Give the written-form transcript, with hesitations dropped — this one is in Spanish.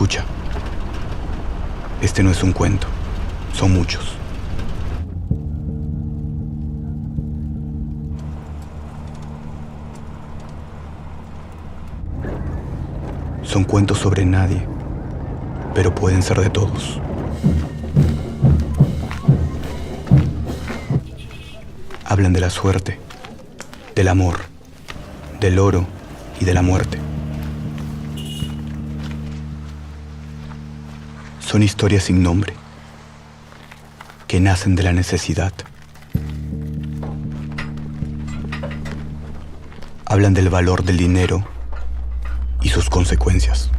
Escucha, este no es un cuento, son muchos. Son cuentos sobre nadie, pero pueden ser de todos. Hablan de la suerte, del amor, del oro y de la muerte. Son historias sin nombre, que nacen de la necesidad. Hablan del valor del dinero y sus consecuencias.